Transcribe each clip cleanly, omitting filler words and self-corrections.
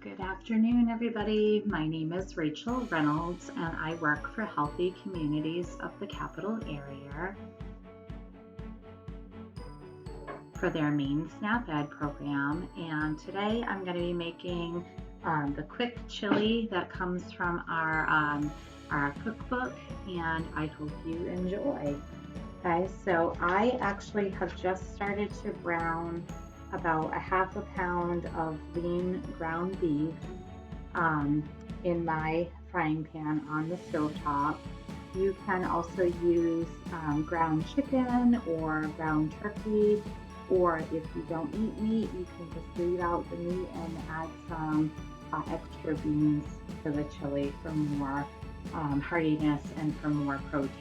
Good afternoon, everybody. My name is Rachael Reynolds, and I work for Healthy Communities of the Capital Area for their Main SNAP Ed program. And today I'm going to be making the quick chili that comes from our cookbook, and I hope you enjoy. Okay, so I actually have just started to brown about a half a pound of lean ground beef in my frying pan on the stovetop. You can also use ground chicken or ground turkey, or if you don't eat meat, you can just leave out the meat and add some extra beans to the chili for more heartiness and for more protein.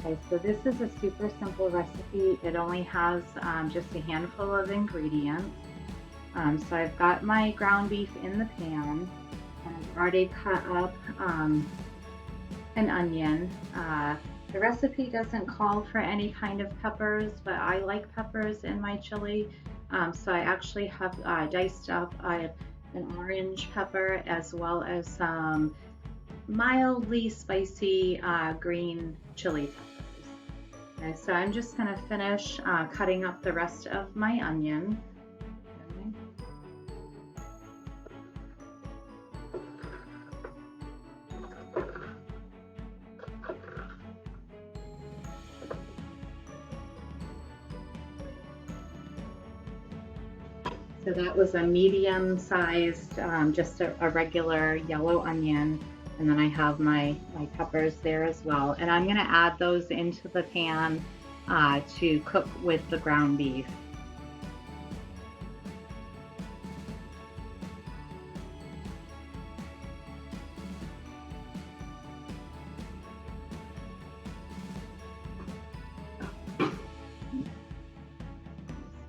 Okay, so this is a super simple recipe. It only has just a handful of ingredients. So I've got my ground beef in the pan, and I've already cut up an onion. The recipe doesn't call for any kind of peppers, but I like peppers in my chili. So I actually have diced up an orange pepper as well as some mildly spicy green chili peppers. Okay, so I'm just going to finish cutting up the rest of my onion. So that was a medium-sized, just a regular yellow onion. And then I have my peppers there as well. And I'm going to add those into the pan to cook with the ground beef.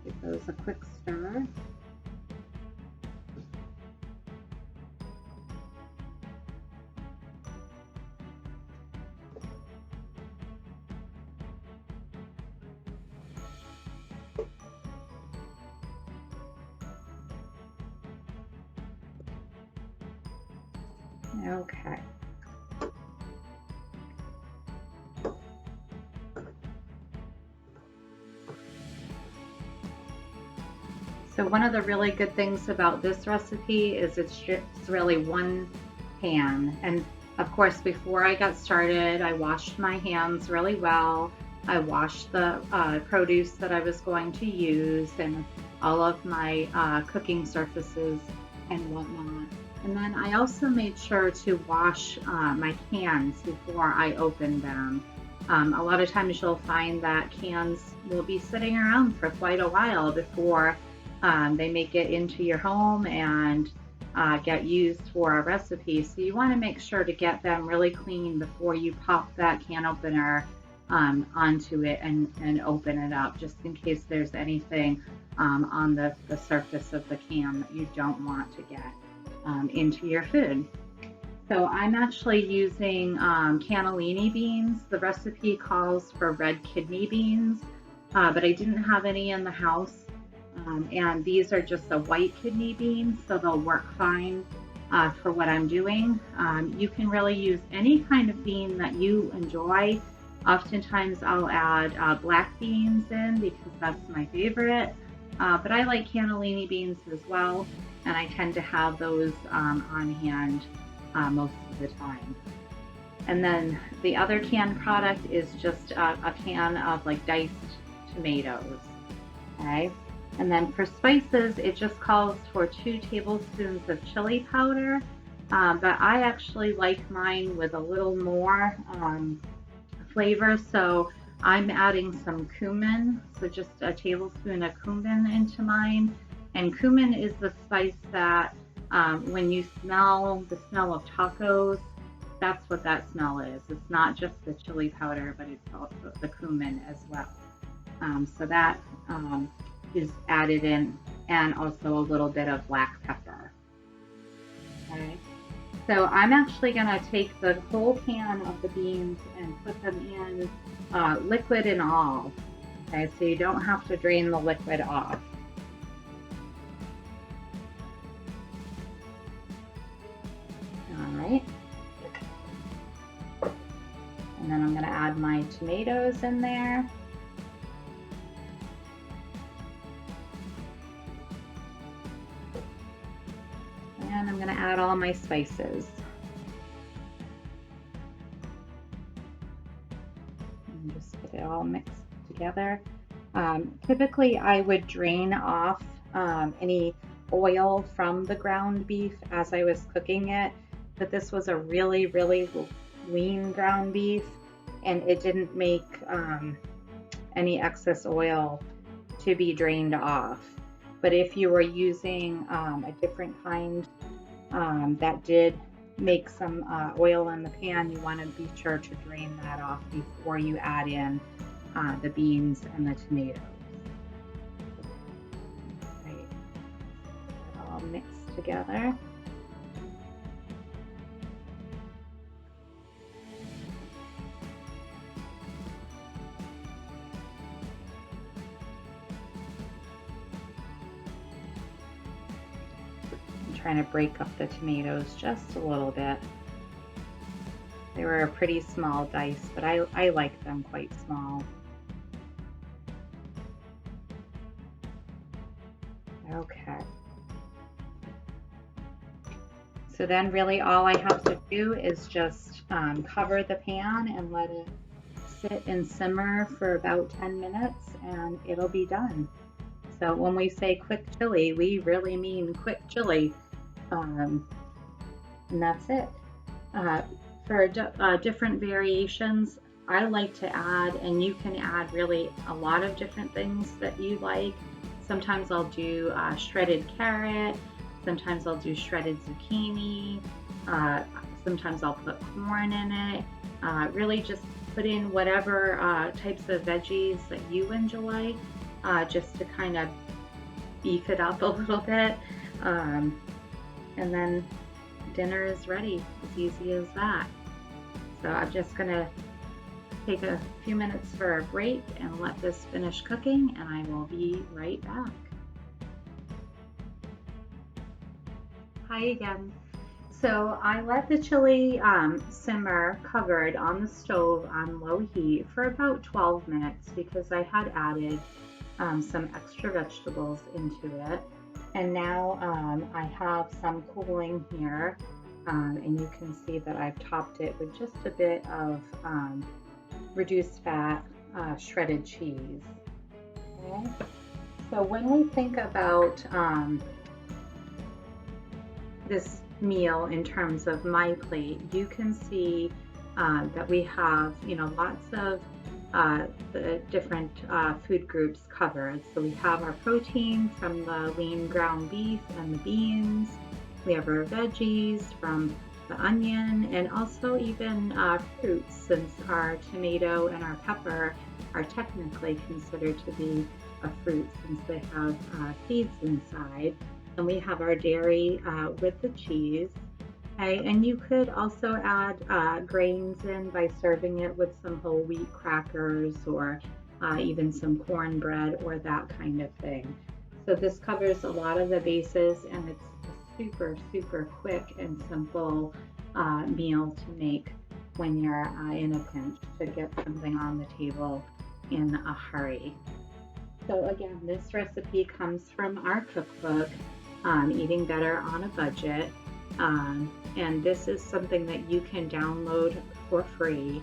Give those a quick stir. Okay. So one of the really good things about this recipe is it's really one pan. And of course, before I got started, I washed my hands really well. I washed the produce that I was going to use and all of my cooking surfaces and whatnot. And then I also made sure to wash my cans before I opened them. A lot of times you'll find that cans will be sitting around for quite a while before they make it into your home and get used for a recipe. So you want to make sure to get them really clean before you pop that can opener onto it and open it up, just in case there's anything on the surface of the can that you don't want to get into your food. So I'm actually using cannellini beans. The recipe calls for red kidney beans, but I didn't have any in the house. And these are just the white kidney beans, so they'll work fine for what I'm doing. You can really use any kind of bean that you enjoy. Oftentimes I'll add black beans in because that's my favorite, but I like cannellini beans as well, and I tend to have those on hand most of the time. And then the other canned product is just a can of like diced tomatoes. Okay. And then for spices, it just calls for 2 tablespoons of chili powder, but I actually like mine with a little more flavor, so I'm adding some cumin, so just a tablespoon of cumin into mine. And cumin is the spice that when you smell the smell of tacos, that's what that smell is. It's not just the chili powder, but it's also the cumin as well. So that is added in, and also a little bit of black pepper. Okay. So I'm actually going to take the whole pan of the beans and put them in liquid and all. Okay, so you don't have to drain the liquid off. of my tomatoes in there. And I'm going to add all my spices. And just get it all mixed together. Typically, I would drain off any oil from the ground beef as I was cooking it, but this was a really, really lean ground beef, and it didn't make any excess oil to be drained off. But if you were using a different kind that did make some oil in the pan, you want to be sure to drain that off before you add in the beans and the tomatoes. Right. Get it all mixed together. Trying to break up the tomatoes just a little bit. They were a pretty small dice, but I like them quite small. Okay. So then really all I have to do is just cover the pan and let it sit and simmer for about 10 minutes and it'll be done. So when we say quick chili, we really mean quick chili. And that's it. For different variations, I like to add, and you can add really a lot of different things that you like. Sometimes I'll do shredded carrot, sometimes I'll do shredded zucchini, sometimes I'll put corn in it. Really just put in whatever types of veggies that you enjoy, just to kind of beef it up a little bit. And then dinner is ready, as easy as that. So I'm just gonna take a few minutes for a break and let this finish cooking, and I will be right back. Hi again. So I let the chili simmer covered on the stove on low heat for about 12 minutes because I had added some extra vegetables into it. And now I have some cooling here, and you can see that I've topped it with just a bit of reduced fat shredded cheese. Okay. So when we think about this meal in terms of my plate, you can see that we have, lots of the different food groups covered. So we have our protein from the lean ground beef and the beans. We have our veggies from the onion, and also even fruits, since our tomato and our pepper are technically considered to be a fruit since they have seeds inside. And we have our dairy with the cheese. Okay, and you could also add grains in by serving it with some whole wheat crackers or even some cornbread or that kind of thing. So this covers a lot of the bases, and it's a super, super quick and simple meal to make when you're in a pinch to get something on the table in a hurry. So again, this recipe comes from our cookbook, Eating Better on a Budget. And this is something that you can download for free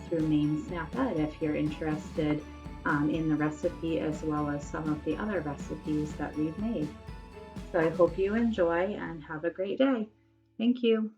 through Maine Snap Ed if you're interested in the recipe as well as some of the other recipes that we've made. So I hope you enjoy and have a great day. Thank you.